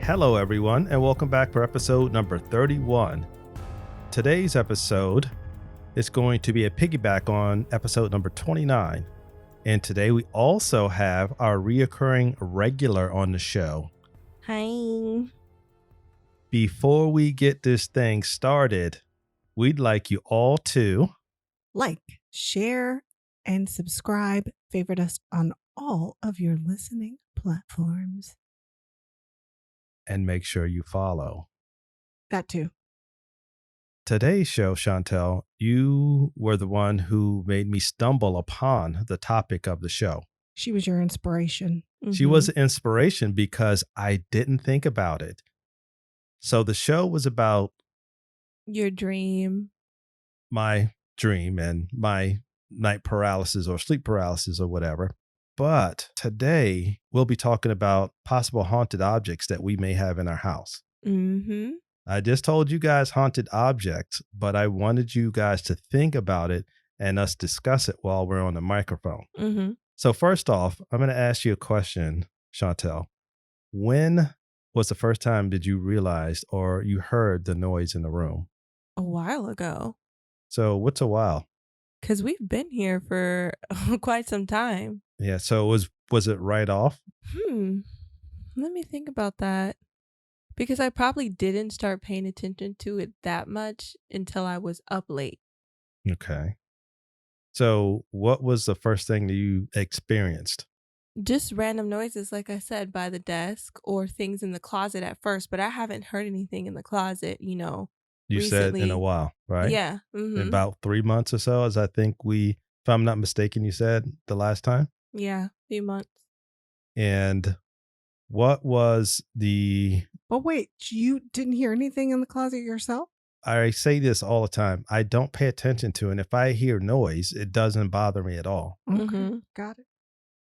Hello, everyone, and welcome back for episode number 31. Today's episode is going to be a piggyback on episode number 29. And today we also have our reoccurring regular on the show. Hi. Before we get this thing started, we'd like you all to like, share, and subscribe. Favorite us on all of your listening platforms. and make sure you follow. That too. Today's show, Chantel, you were the one who made me stumble upon the topic of the show. She was your inspiration. She was an inspiration because I didn't think about it. So the show was about Your dream. my dream and my night paralysis or sleep paralysis or whatever. But today we'll be talking about possible haunted objects that we may have in our house. Mm-hmm. I just told you guys haunted objects, but I wanted you guys to think about it and us discuss it while we're on the microphone. Mm-hmm. So first off, I'm going to ask you a question, Chantel. When was the first time did you realize or you heard the noise in the room? A while ago. So what's a while? Because we've been here for quite some time. Yeah. So was it right off? Let me think about that. Because I probably didn't start paying attention to it that much until I was up late. Okay. So what was the first thing that you experienced? Just random noises, like I said, by the desk or things in the closet at first. But I haven't heard anything in the closet, You recently. said in a while, right? Yeah. In about 3 months or so, as I think if I'm not mistaken, you said the last time. Yeah. A few months. And what was But wait, you didn't hear anything in the closet yourself? I say this all the time. I don't pay attention to it. And if I hear noise, it doesn't bother me at all. Okay, got it.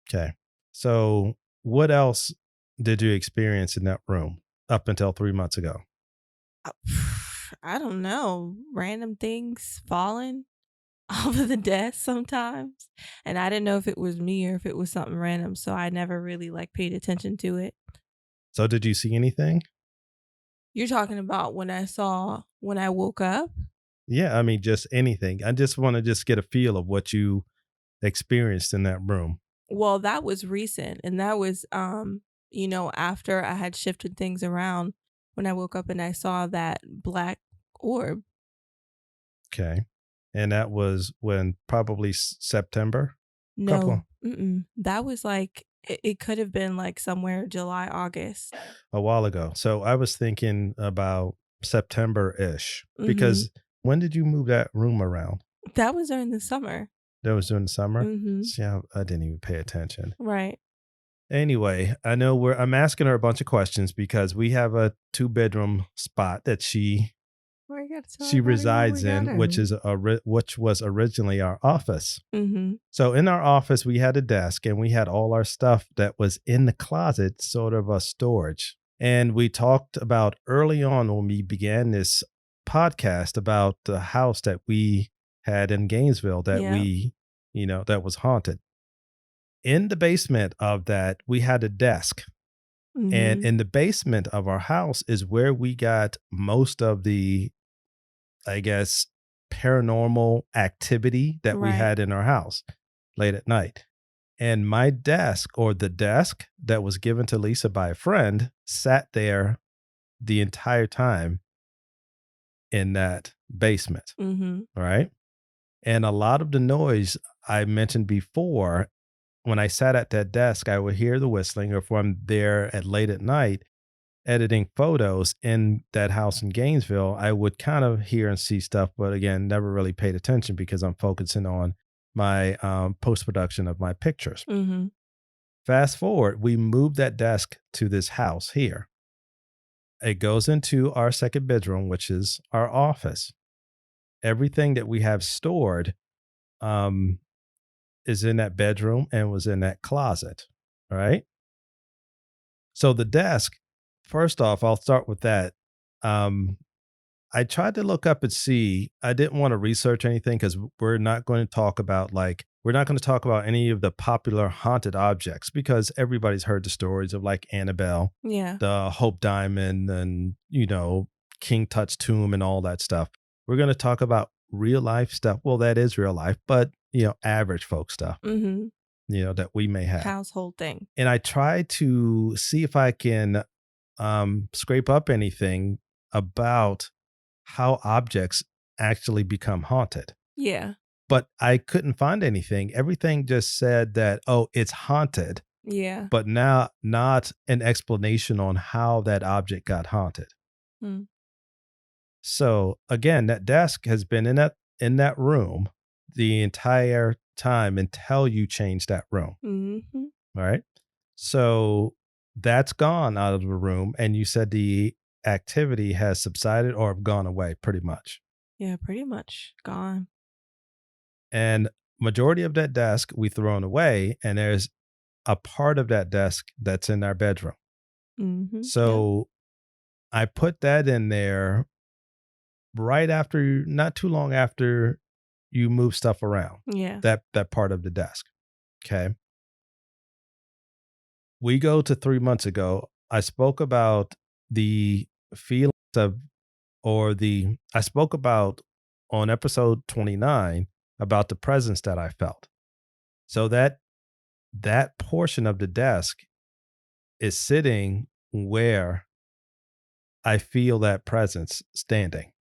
Okay. So what else did you experience in that room up until 3 months ago? I don't know. Random things falling off of the desk sometimes. And I didn't know if it was me or if it was something random. So I never really paid attention to it. So did you see anything? You're talking about when I woke up? Yeah, I mean, just anything. I just want to just get a feel of what you experienced in that room. Well, that was recent. And that was, after I had shifted things around when I woke up and I saw that black orb. Okay. And that was when probably September? No, that was it could have been somewhere July, August. A while ago. So I was thinking about September-ish because when did you move that room around? That was during the summer. That was during the summer? Mm-hmm. See, I didn't even pay attention. Right. Anyway, I know I'm asking her a bunch of questions because we have a 2-bedroom spot that she resides in, which was originally our office. Mm-hmm. So in our office, we had a desk and we had all our stuff that was in the closet, sort of a storage. And we talked about early on when we began this podcast about the house that we had in Gainesville that that was haunted. In the basement of that, we had a desk. Mm-hmm. And in the basement of our house is where we got most of the, I guess, paranormal activity that we had in our house late at night. And my desk, or the desk that was given to Lisa by a friend, sat there the entire time in that basement. Mm-hmm. Right. And a lot of the noise I mentioned before, when I sat at that desk, I would hear the whistling, or if I'm there at late at night editing photos in that house in Gainesville, I would kind of hear and see stuff, but again, never really paid attention because I'm focusing on my post-production of my pictures. Mm-hmm. Fast forward, we moved that desk to this house here. It goes into our second bedroom, which is our office. Everything that we have stored is in that bedroom and was in that closet, right? So the desk, first off, I'll start with that. I tried to look up and see. I didn't want to research anything because we're not going to talk about we're not going to talk about any of the popular haunted objects because everybody's heard the stories of like Annabelle, Yeah. the Hope Diamond, and King Tut's tomb and all that stuff. We're going to talk about real life stuff. Well, that is real life, but average folk stuff. Mm-hmm. That we may have. Household thing. And I tried to see if I can scrape up anything about how objects actually become haunted. Yeah. But I couldn't find anything. Everything just said that, oh, it's haunted, Yeah. but now not an explanation on how that object got haunted. Hmm. So again, that desk has been in that room the entire time until you change that room. Mm-hmm. All right. So that's gone out of the room. And you said the activity has subsided or gone away pretty much. Yeah, pretty much gone. And majority of that desk we thrown away. And there's a part of that desk that's in our bedroom. Mm-hmm. So I put that in there right after, not too long after you move stuff around. Yeah. That part of the desk. Okay. We go to 3 months ago. I spoke about the feelings of, I spoke about on episode 29 about the presence that I felt. So that portion of the desk is sitting where I feel that presence standing.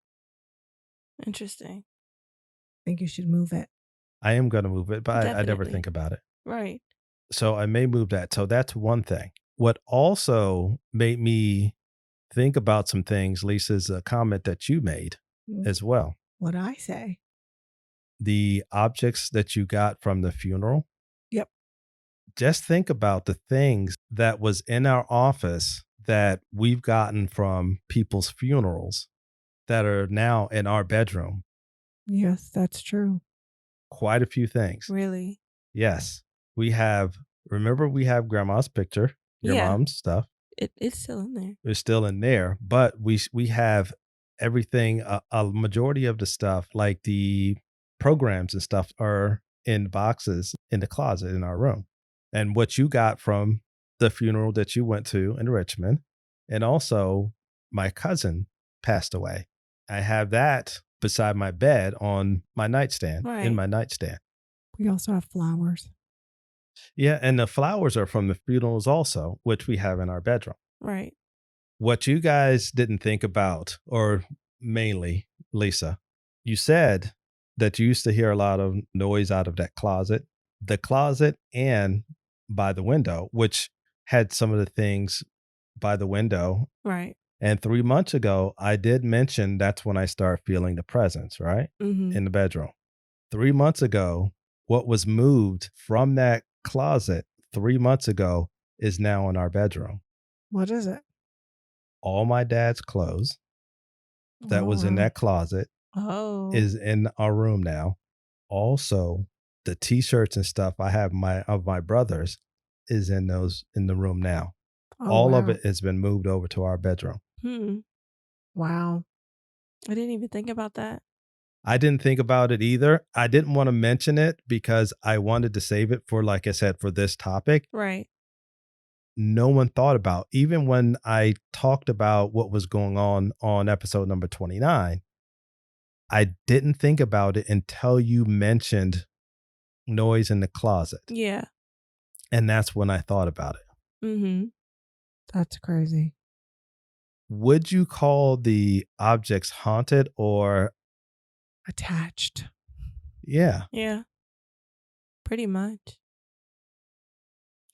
Interesting. I think you should move it. I am going to move it, but I never Definitely. think about it. Right. So I may move that. So that's one thing. What also made me think about some things, Lisa, is a comment that you made as well. What'd I say? The objects that you got from the funeral. Yep. Just think about the things that was in our office that we've gotten from people's funerals that are now in our bedroom. Yes, that's true. Quite a few things. Really? Yes. We have grandma's picture, your Yeah. mom's stuff. It's still in there. It's still in there, but we have everything. A majority of the stuff, like the programs and stuff, are in boxes in the closet in our room. And what you got from the funeral that you went to in Richmond, and also my cousin passed away. I have that beside my bed on my nightstand, Right. in my nightstand. We also have flowers. Yeah, and the flowers are from the funerals also, which we have in our bedroom. Right. What you guys didn't think about, or mainly Lisa, you said that you used to hear a lot of noise out of that closet, the closet and by the window, which had some of the things by the window. Right. And 3 months ago, I did mention that's when I start feeling the presence, right? Mm-hmm. In the bedroom. 3 months ago, what was moved from that closet 3 months ago is now in our bedroom. What is it? All my dad's clothes that was in wow. that closet Oh. is in our room now. Also, the t-shirts and stuff I have of my brothers is in the room now. Oh, All of wow. it has been moved over to our bedroom. Wow. I didn't even think about that. I didn't think about it either. I didn't want to mention it because I wanted to save it for, like I said, for this topic. Right. No one thought about, even when I talked about what was going on episode number 29, I didn't think about it until you mentioned noise in the closet. Yeah. And that's when I thought about it. Mm-hmm. That's crazy. Would you call the objects haunted or Attached. yeah? Yeah. Pretty much.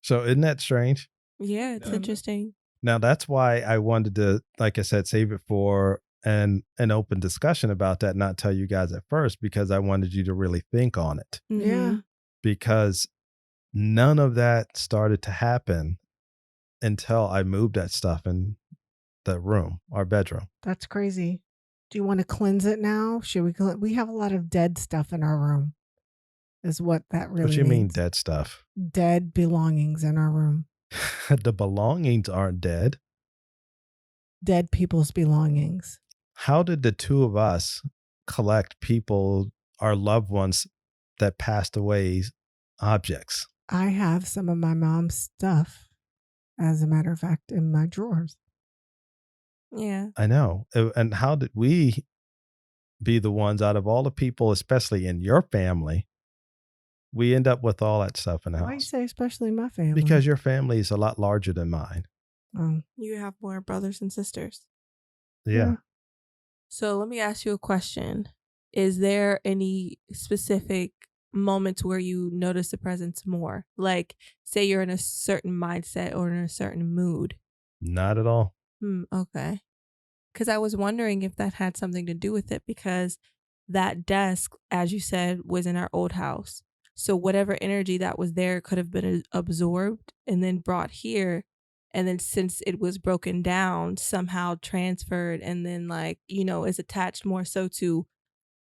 So isn't that strange? Yeah, it's interesting. Now that's why I wanted to, like I said, save it for an open discussion about that, not tell you guys at first, because I wanted you to really think on it. Mm-hmm. Yeah. Because none of that started to happen until I moved that stuff in the room, our bedroom. That's crazy. Do you want to cleanse it now? Should we? We have a lot of dead stuff in our room. Is what that really What you mean means. dead stuff? Dead belongings in our room. The belongings aren't dead. Dead people's belongings. how did the two of us collect people, our loved ones that passed away, objects? I have some of my mom's stuff, as a matter of fact, in my drawers. Yeah. I know. And how did we be the ones out of all the people, especially in your family, we end up with all that stuff in the Why you house? say especially my family? Because your family is a lot larger than mine. Oh, You have more brothers and sisters. Yeah. So let me ask you a question. Is there any specific moments where you notice the presence more? Like, say you're in a certain mindset or in a certain mood. Not at all. Okay. Because I was wondering if that had something to do with it, because that desk, as you said, was in our old house. So whatever energy that was there could have been absorbed and then brought here. And then since it was broken down, somehow transferred and then is attached more so to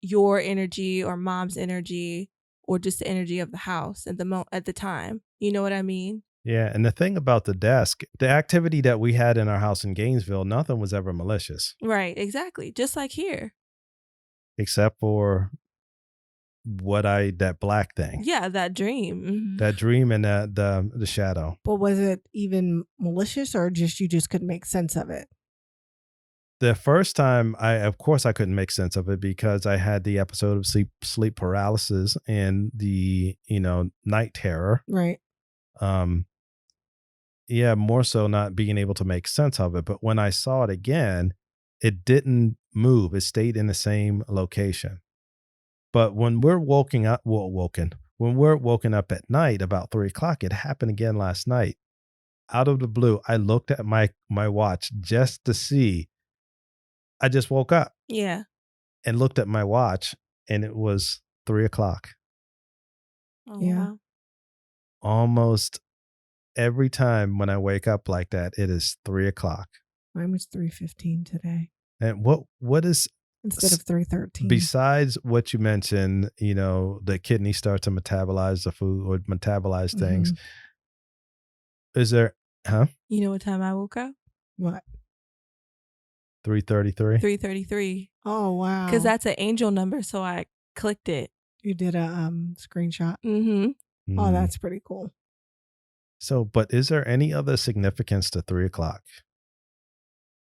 your energy or mom's energy or just the energy of the house at the time. You know what I mean? Yeah. And the thing about the desk, the activity that we had in our house in Gainesville, nothing was ever malicious. Right, exactly. Just like here. Except for that black thing. Yeah, that dream. Mhm. That dream and the shadow. but was it even malicious, or you just couldn't make sense of it? The first time of course I couldn't make sense of it because I had the episode of sleep paralysis and the, night terror. Right. Yeah, more so not being able to make sense of it. But when I saw it again, it didn't move. It stayed in the same location. But when we're when we're woken up at night about 3 o'clock, it happened again last night. Out of the blue, I looked at my watch just to see. I just woke up Yeah. and looked at my watch, and it was 3 o'clock. Oh, Yeah. wow. Almost every time when I wake up like that, it is 3 o'clock. Mine was 3:15 today And what is instead of 3:13. besides what you mentioned, the kidney starts to metabolize the food or metabolize things. Is there, You know what time I woke up? What? 3:33? 3:33. Oh wow! Because that's an angel number, so I clicked it. You did a screenshot. Mm-hmm. Oh, that's pretty cool. So, but is there any other significance to 3 o'clock?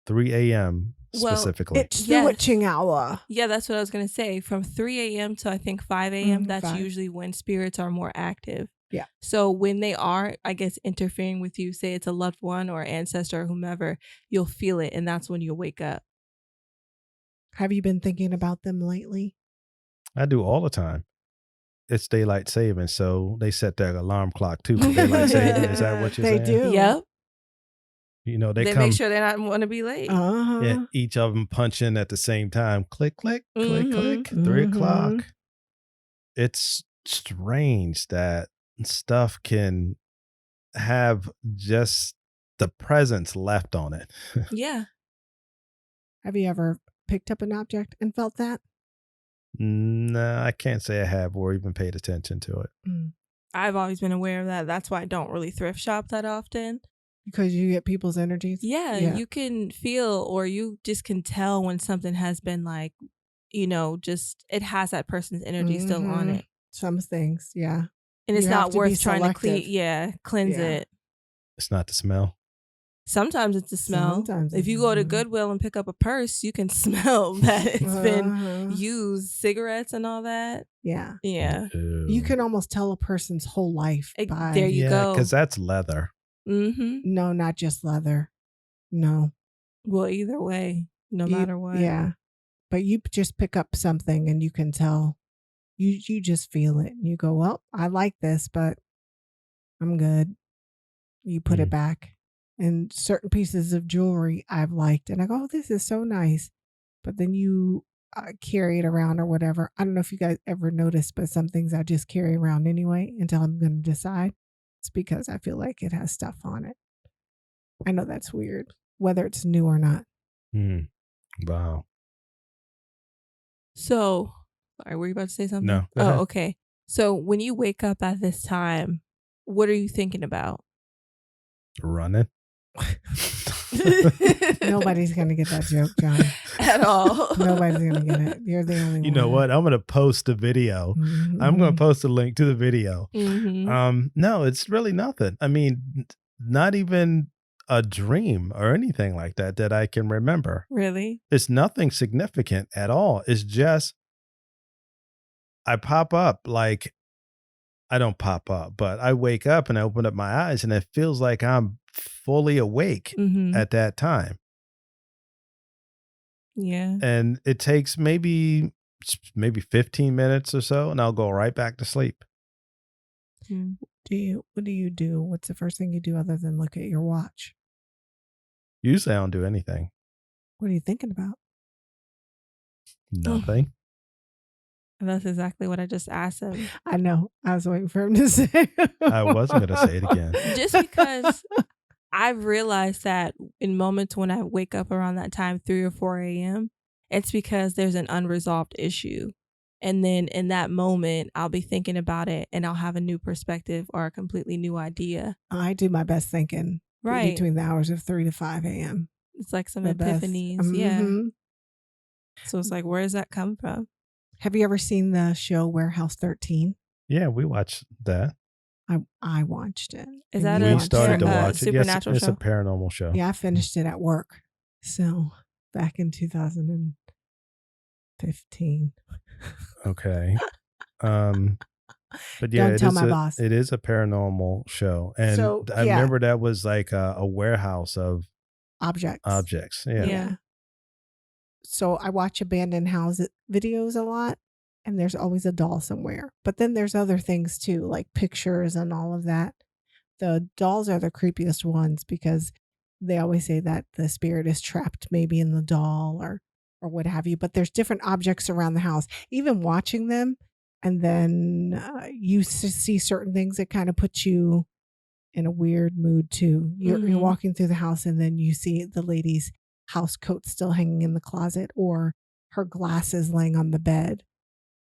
3 a.m. Well, specifically. It's the witching hour. Yeah, that's what I was going to say. From 3 a.m. to I think 5 a.m., that's 5. usually when spirits are more active. Yeah. So when they are, I guess, interfering with you, say it's a loved one or ancestor or whomever, you'll feel it, and that's when you'll wake up. Have you been thinking about them lately? I do all the time. It's daylight saving, so they set their alarm clock too for daylight saving. Is that what you're They saying? do. Yep. They make sure they're not want to be late. Yeah, each of them punch in at the same time. Click, click, click, click. 3 o'clock. It's strange that stuff can have just the presence left on it. Yeah. Have you ever picked up an object and felt that? No, I can't say I have or even paid attention to it. I've always been aware of that. That's why I don't really thrift shop that often. Because you get people's energies? Yeah, you can feel or you just can tell when something has been just it has that person's energy still on it. Some things, yeah. And it's You have not to be worth trying to cleanse Yeah. it. It's not the smell. Sometimes it's the smell. Sometimes if it's you the go to smell. Goodwill and pick up a purse, you can smell that it's been Uh-huh. used, cigarettes and all that. Yeah. Yeah. You can almost tell a person's whole life by... There you go. because that's leather. Mm-hmm. No, not just leather. No. Well, either way, no matter what. Yeah. But you just pick up something and you can tell. You just feel it. You go, well, I like this, but I'm good. You put it back. And certain pieces of jewelry I've liked. And I go, oh, this is so nice. But then you carry it around or whatever. I don't know if you guys ever noticed, but some things I just carry around anyway until I'm going to decide. It's because I feel like it has stuff on it. I know that's weird, whether it's new or not. Wow. So, sorry, were you about to say something? No, go ahead. Okay. So when you wake up at this time, what are you thinking about? Running. Nobody's gonna get that joke, John. At all. Nobody's gonna get it. You're the only You one. know what? I'm going to post a video. I'm going to post a link to the video. No, it's really nothing. I mean, not even a dream or anything like that I can remember. Really? It's nothing significant at all. It's just I pop up like I don't pop up, but I wake up and I open up my eyes and it feels like I'm fully awake at that time. Yeah. And it takes maybe 15 minutes or so and I'll go right back to sleep. What do you do? What's the first thing you do other than look at your watch? Usually I don't do anything. What are you thinking about? Nothing. That's exactly what I just asked him. I know. I was waiting for him to say it. I wasn't going to say it again. Just because I've realized that in moments when I wake up around that time, 3 or 4 a.m., it's because there's an unresolved issue. And then in that moment, I'll be thinking about it and I'll have a new perspective or a completely new idea. I do my best thinking between the hours of 3 to 5 a.m. It's like some epiphanies. Yeah. So it's like, where does that come from? Have you ever seen the show Warehouse 13? Yeah, we watched that. I watched it. Is that we started to watch it? Supernatural yes, show? it's a paranormal show. Yeah, I finished it at work. So back in 2015. Okay. But yeah, Don't tell my boss. It is a paranormal show. And So, I remember that was like a warehouse of objects. Yeah. So I watch abandoned house videos a lot, and there's always a doll somewhere. But then there's other things too, like pictures and all of that. The dolls are the creepiest ones because they always say that the spirit is trapped maybe in the doll or what have you. But there's different objects around the house. Even watching them, and then you see certain things that kind of put you in a weird mood too. You're walking through the house, and then you see the lady's house coat still hanging in the closet or her glasses laying on the bed.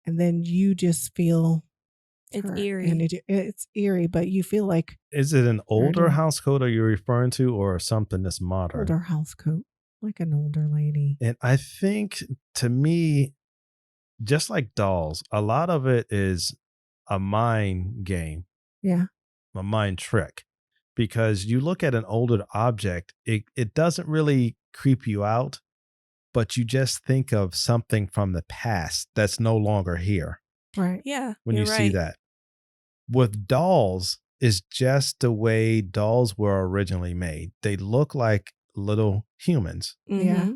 And then you just feel it's eerie. It's eerie, but you feel like... Is it an older house coat are you referring to or something that's modern? Older house coat, like an older lady. And I think to me, just like dolls, a lot of it is a mind game. Yeah. A mind trick. Because you look at an older object, it doesn't really creep you out, but you just think of something from the past that's no longer here. Right. Yeah. When you see that. With dolls, is just the way dolls were originally made. They look like little humans. Yeah.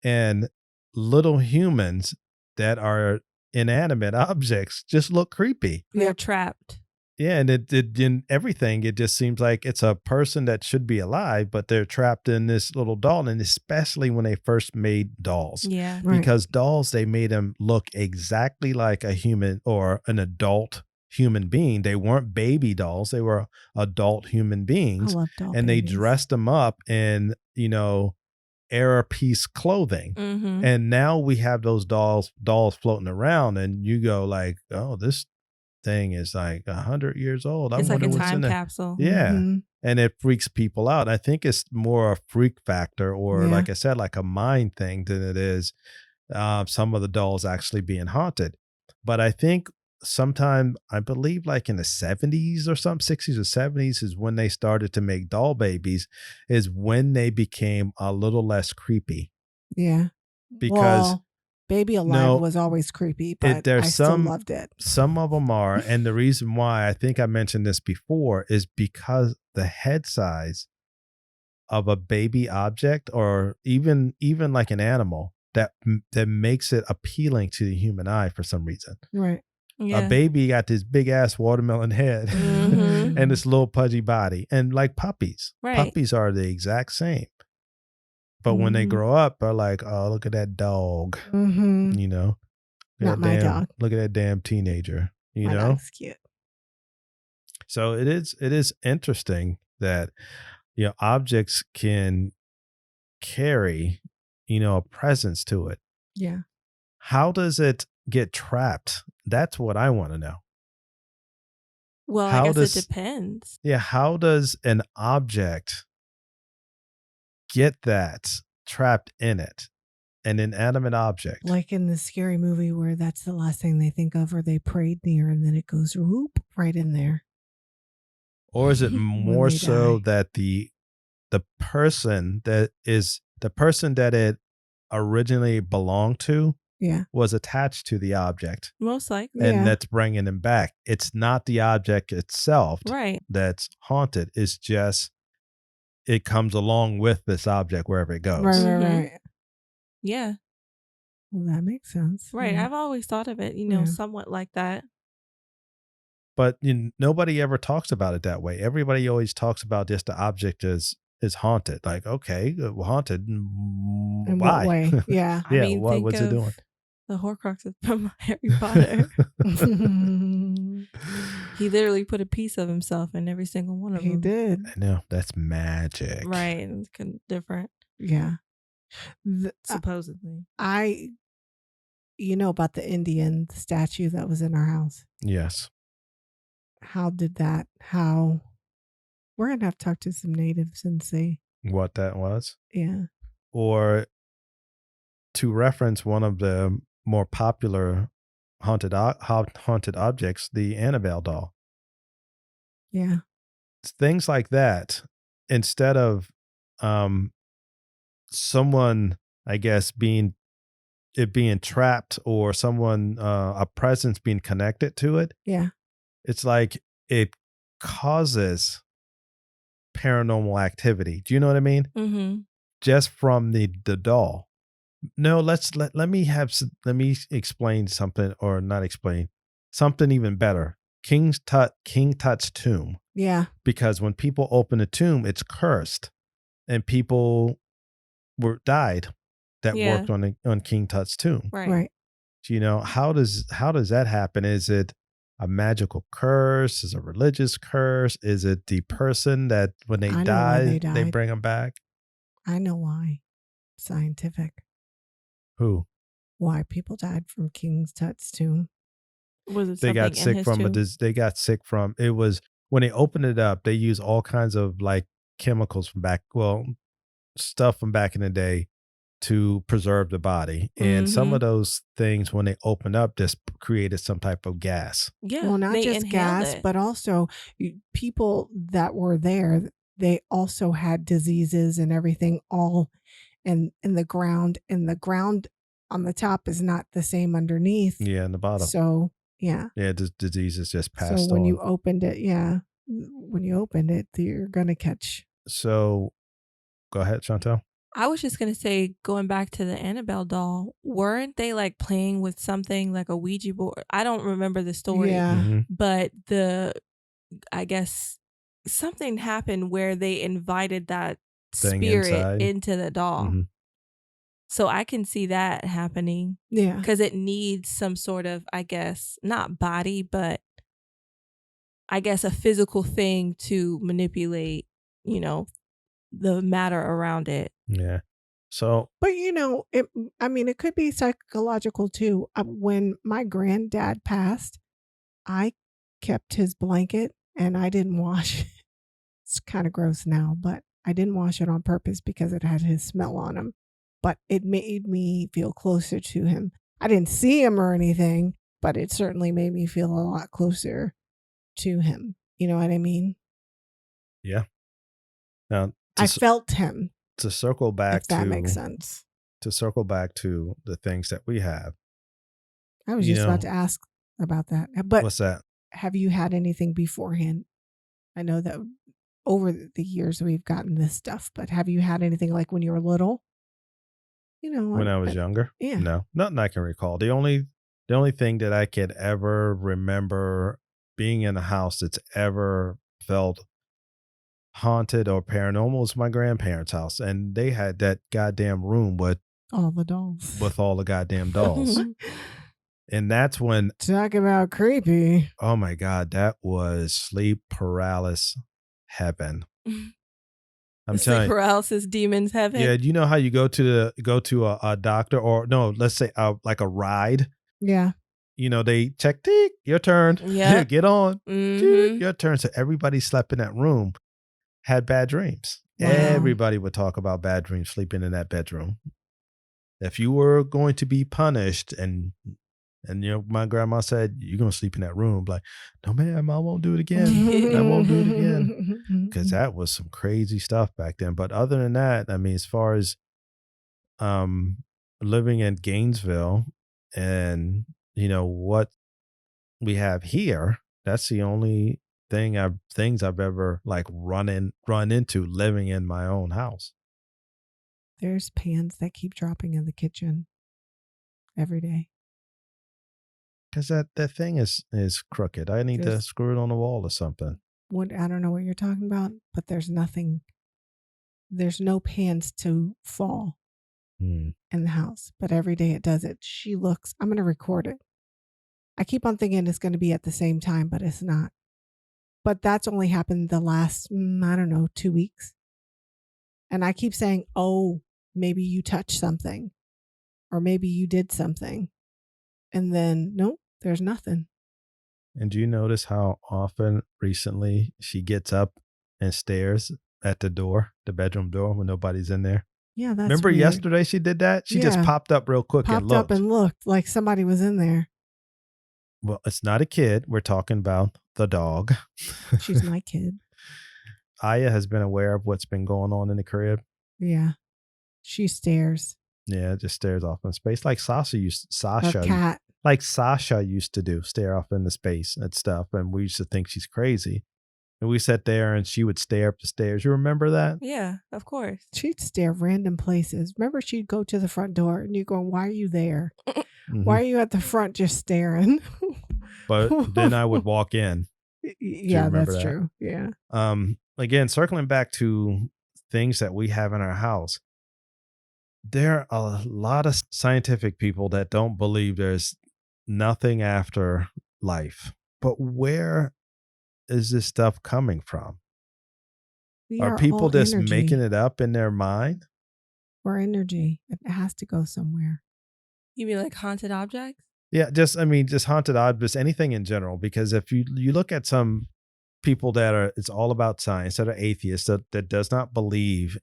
And little humans that are inanimate objects just look creepy. They're trapped. Yeah, and it in everything, it just seems like it's a person that should be alive, but they're trapped in this little doll, and especially when they first made dolls. Yeah. Right. Because dolls, they made them look exactly like a human or an adult human being. They weren't baby dolls, they were adult human beings. I love doll and babies. They dressed them up in, era piece clothing. And now we have those dolls floating around, and you go like, oh, this thing is like 100 years old. It's like a time capsule. Yeah. And it freaks people out. I think it's more a freak factor or like I said, like a mind thing than it is some of the dolls actually being haunted. But I think sometime, I believe like in the 70s or something, 60s or 70s is when they started to make doll babies, is when they became a little less creepy. Yeah. Because Baby Alive was always creepy, but I still loved it. Some of them are. And the reason why I think I mentioned this before is because the head size of a baby object or even like an animal that makes it appealing to the human eye for some reason. Right. Yeah. A baby got this big ass watermelon head and this little pudgy body. And like puppies. Right. Puppies are the exact same. But when they grow up, they're like, oh, look at that dog. Not my dog. Look at that damn teenager. My dog's cute. So it is interesting that objects can carry a presence to it. Yeah. How does it get trapped? That's what I want to know. Well, I guess it depends. Yeah, how does an object get that trapped in it, an inanimate object. Like in the scary movie where that's the last thing they think of, or they prayed near and then it goes whoop right in there. Or is it more they so die. that the person that it originally belonged to Yeah. was attached to the object, Most likely. and Yeah. that's bringing him back? It's not the object itself Right. that's haunted. It's just it comes along with this object wherever it goes. Right, Mhm. right. Yeah. Well, that makes sense. Right. Yeah. I've always thought of it, Yeah. somewhat like that. But nobody ever talks about it that way. Everybody always talks about just the object is haunted. Like, okay, haunted. In Why? what way? Yeah. I Yeah, mean, what think was it doing? of the Horcruxes from Harry Potter. He literally put a piece of himself in every single one of He them. did. I know, that's magic. Right. And it's different, Yeah. supposedly. You know about the Indian statue that was in our house? Yes. How did that? We're gonna have to talk to some natives and see. What that was. Yeah. Or to reference one of the more popular haunted objects, the Annabelle doll. Yeah. Things like that, instead of someone, I guess, being trapped, or someone, a presence being connected to it. Yeah. It's like it causes paranormal activity. Do you know what I mean? Mm-hmm. Just from the doll. No, let me explain something, or not explain something even better. King Tut's tomb. Yeah. Because when people open a tomb, it's cursed, and people died that worked on King Tut's tomb. Right. So, how does that happen? Is it a magical curse? Is it a religious curse? Is it the person that when they I know why die, they they died. bring them back? I know why. Scientific. Who? Why people died from King Tut's tomb. Was it They something got in sick his from tomb? they got sick from it. Was when they opened it up, they used all kinds of like chemicals from stuff from back in the day to preserve the body. And some of those things, when they opened up, just created some type of gas. Yeah. Well, not they just inhaled gas, it. but also people that were there, they also had diseases and everything all in the ground. And the ground on the top is not the same underneath. Yeah, in the bottom. So, yeah. Yeah, the diseases just passed on. So when you opened it, you're going to catch. So go ahead, Chantel. I was just going to say, going back to the Annabelle doll, weren't they like playing with something like a Ouija board? I don't remember the story. Yeah. But I guess something happened where they invited that Thing spirit inside. into the doll. So I can see that happening. Yeah. Because it needs some sort of, I guess, not body, but I guess a physical thing to manipulate, the matter around it. Yeah. So, but it could be psychological too. When my granddad passed, I kept his blanket and I didn't wash it. It's kind of gross now, but I didn't wash it on purpose because it had his smell on him. But it made me feel closer to him. I didn't see him or anything, but it certainly made me feel a lot closer to him. You know what I mean? Yeah. Now, I felt him. To circle back if that makes sense. To circle back to the things that we have. I was just about to ask about that. But what's that? Have you had anything beforehand? I know that over the years we've gotten this stuff, but have you had anything like when you were little? When I was younger? Yeah. No, nothing I can recall. The only thing that I could ever remember being in a house that's ever felt haunted or paranormal was my grandparents' house, and they had that goddamn room with all the dolls. With all the goddamn dolls. And that's when talk about creepy. Oh my God, that was sleep paralysis heaven. I'm telling sleep paralysis demons heaven. Yeah, you know how you go to a doctor, or no, let's say like a ride. Yeah. They check, tick, your turn. Yeah. Get on. Your turn. So everybody slept in that room, had bad dreams. Wow. Everybody would talk about bad dreams sleeping in that bedroom. If you were going to be punished and my grandma said, "You're gonna sleep in that room," like, "No, ma'am, I won't do it again. I won't do it again." Because that was some crazy stuff back then. But other than that, I mean, as far as um living in Gainesville and what we have here, that's the only things I've ever like run into living in my own house. There's pans that keep dropping in the kitchen every day. Because that thing is crooked. I need to There's screw it on the wall or something. what I don't know what you're talking about, but there's nothing. There's no pans to fall Hmm. in the house, but every day it does it. She looks. I'm gonna record it. I keep on thinking it's gonna be at the same time, but it's not. But that's only happened the last I don't know 2 weeks, and I keep saying, "Oh, maybe you touched something, or maybe you did something," and then nope, there's nothing. And do you notice how often recently she gets up and stares at the bedroom door when nobody's in there? Yeah, that's Remember weird. yesterday she did that? She just Yeah, popped up real quick and popped up looked. and looked like somebody was in there. Well, it's not a kid. We're talking about the dog. She's my kid. Aya has been aware of what's been going on in the crib. Yeah, she stares. Yeah, just stares off in space like A cat. Sasha used to do, stare off into space and stuff. And we used to think she's crazy. And we sat there and she would stare up the stairs. You remember that? Yeah, of course. She'd stare random places. Remember, she'd go to the front door and you're going, "Why are you there? Mhm. Why are you at the front just staring?" But then I would walk in. Yeah, remember that's that? true. Yeah. Again, circling back to things that we have in our house, there are a lot of scientific people that don't believe there's nothing after life. But where is this stuff coming from? We Are are people all just making energy. it up in their mind? We're energy. It has to go somewhere. You mean like haunted objects? Yeah, just haunted objects, anything in general. Because if you look at some people it's all about science, that are atheists, that does not believe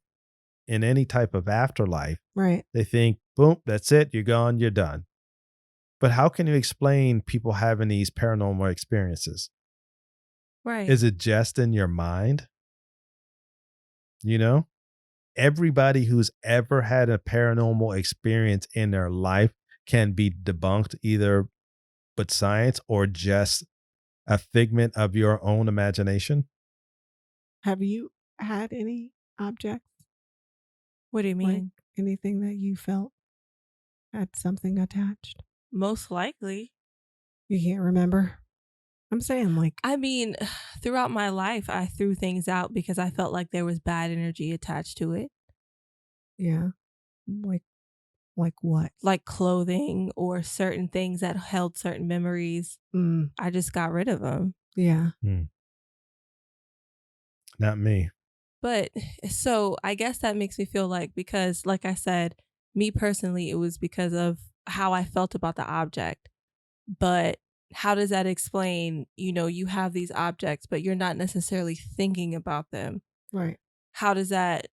in any type of afterlife, Right. they think, boom, that's it, you're gone, you're done. But how can you explain people having these paranormal experiences? Right. Is it just in your mind? You know, everybody who's ever had a paranormal experience in their life can be debunked either with science or just a figment of your own imagination. Have you had any objects, What do you like mean? anything that you felt had something attached? Most likely. You can't remember? I'm saying like, I mean, throughout my life, I threw things out because I felt like there was bad energy attached to it, yeah, like what? like clothing or certain things that held certain memories. Mm, I just got rid of them. yeah. Hmm, not me. But so I guess that makes me feel like, because, like I said, me personally, it was because of how I felt about the object. But how does that explain, you have these objects, but you're not necessarily thinking about them? Right. How does that,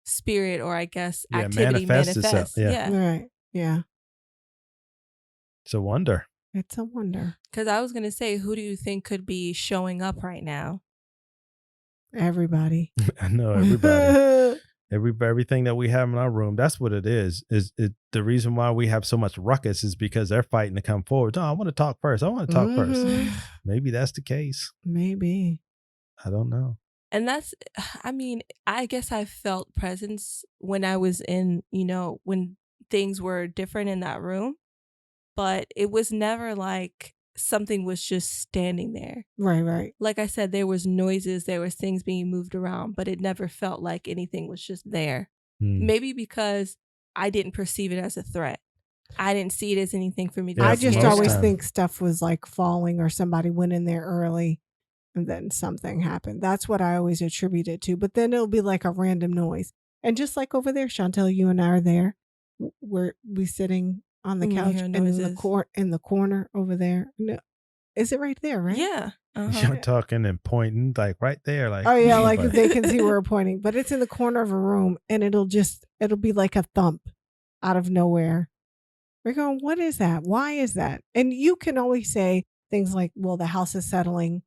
spirit, or I guess Yeah, activity manifest itself. manifest? Yeah, Yeah. Right. Yeah. it's a wonder. It's a wonder. Because I was going to say, who do you think could be showing up right now? Everybody. I know everybody. Everything that we have in our room, that's what it is. Is it the reason why we have so much ruckus is because they're fighting to come forward. No, I want to talk first. I want to talk first. Mhm. Maybe that's the case. Maybe. I don't know. And that's, I mean, I guess I felt presence when I was in, when things were different in that room, but it was never like something was just standing there. Right. Right. Like I said, there was noises, there was things being moved around, but it never felt like anything was just there. Hmm. Maybe because I didn't perceive it as a threat. I didn't see it as anything for me to Yeah, I be just scared always of. think stuff was like falling or somebody went in there early and then something happened. That's what I always attribute it to. But then it'll be like a random noise. And just like over there, Chantel, you and I are there. We sitting on the And you couch hear and in noises. in the corner over there. No, is it right there, right? Yeah. Uh-huh. You're talking and pointing like right there, like Oh yeah, "Mm," like but they can see where we're pointing, but it's in the corner of a room, and it'll be like a thump out of nowhere. We're going, what is that? Why is that? And you can always say things like, well, the house is settling.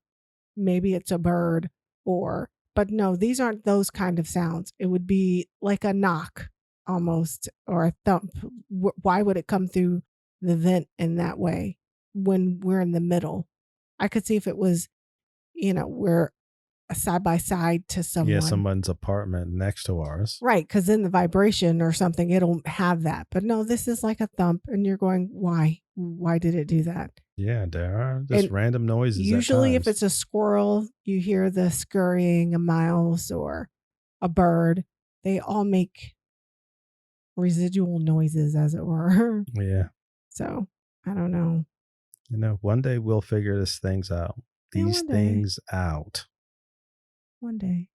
Maybe it's a bird, but no, these aren't those kind of sounds. It would be like a knock almost, or a thump. Why would it come through the vent in that way when we're in the middle? I could see if it was, we're side by side to yeah, someone. someone's apartment next to ours. Right, because then the vibration or something, it'll have that. But no, this is like a thump, and you're going, why? Why did it do that? Yeah, there are just And random noises at usually, if times. it's a squirrel, you hear the scurrying a mouse or a bird. They all make residual noises, as it were. Yeah. So I don't know. One day we'll figure these things out. Yeah, These one day. things out. One day.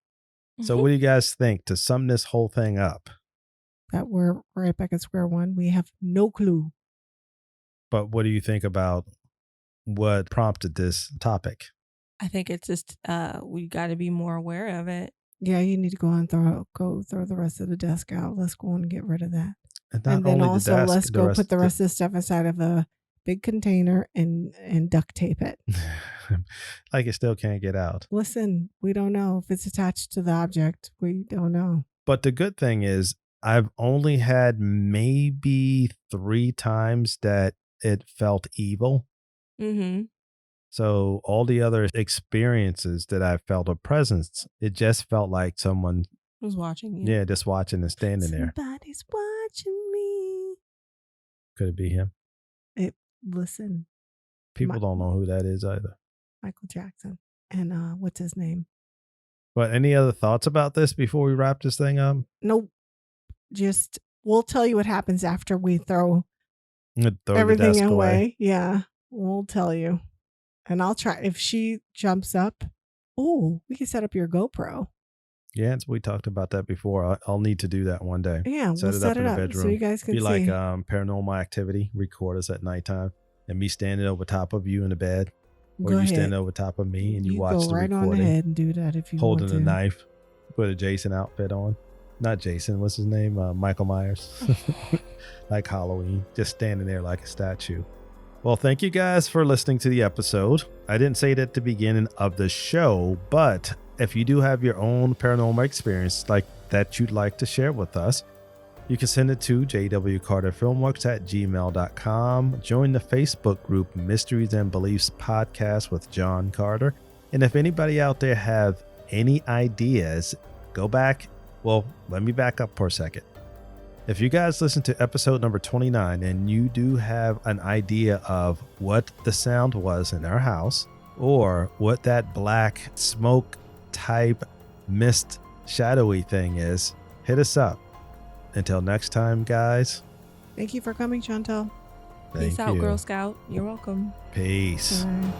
So what do you guys think to sum this whole thing up? That we're right back at square one. We have no clue. But what do you think about what prompted this topic? I think it's just we got to be more aware of it. Yeah, you need to go and go throw the rest of the desk out. Let's go and get rid of that. And not And then only the also desk, let's go put the rest of the stuff inside of a big container and duct tape it. like it still can't get out. Listen, we don't know if it's attached to the object. We don't know. But the good thing is I've only had maybe 3 times that it felt evil. Mm-hmm. So all the other experiences that I felt a presence, it just felt like someone was watching you. Yeah, just watching and standing there. Somebody's watching me. Could it be him? Listen, People don't know who that is either. Michael Jackson. And what's his name? But any other thoughts about this before we wrap this thing up? Nope. Just we'll tell you what happens after we throw Throw everything the desk away. Yeah, we'll tell you. And I'll try. If she jumps up, oh, we can set up your GoPro. Yeah, we talked about that before. I'll need to do that one day. Yeah, we'll set it up in the bedroom so you guys can be see. Like Paranormal Activity, record us at nighttime, and me standing over top of you in the bed, or Go you ahead. standing over top of me and you watch go the right recording. on ahead and do that if you holding want to. a knife, put a Jason outfit on. Not Jason, what's his name? Michael Myers, like Halloween, just standing there like a statue. Well, thank you guys for listening to the episode. I didn't say it at the beginning of the show, but if you do have your own paranormal experience like that you'd like to share with us, you can send it to jwcarterfilmworks@gmail.com. Join the Facebook group Mysteries and Beliefs Podcast with John Carter. And if anybody out there have any ideas, go back. Well, let me back up for a second. If you guys listen to episode number 29 and you do have an idea of what the sound was in our house, or what that black smoke type mist shadowy thing is, hit us up. Until next time, guys. Thank you for coming, Chantel. Thank Peace out, you. Girl Scout. You're welcome. Peace. Bye.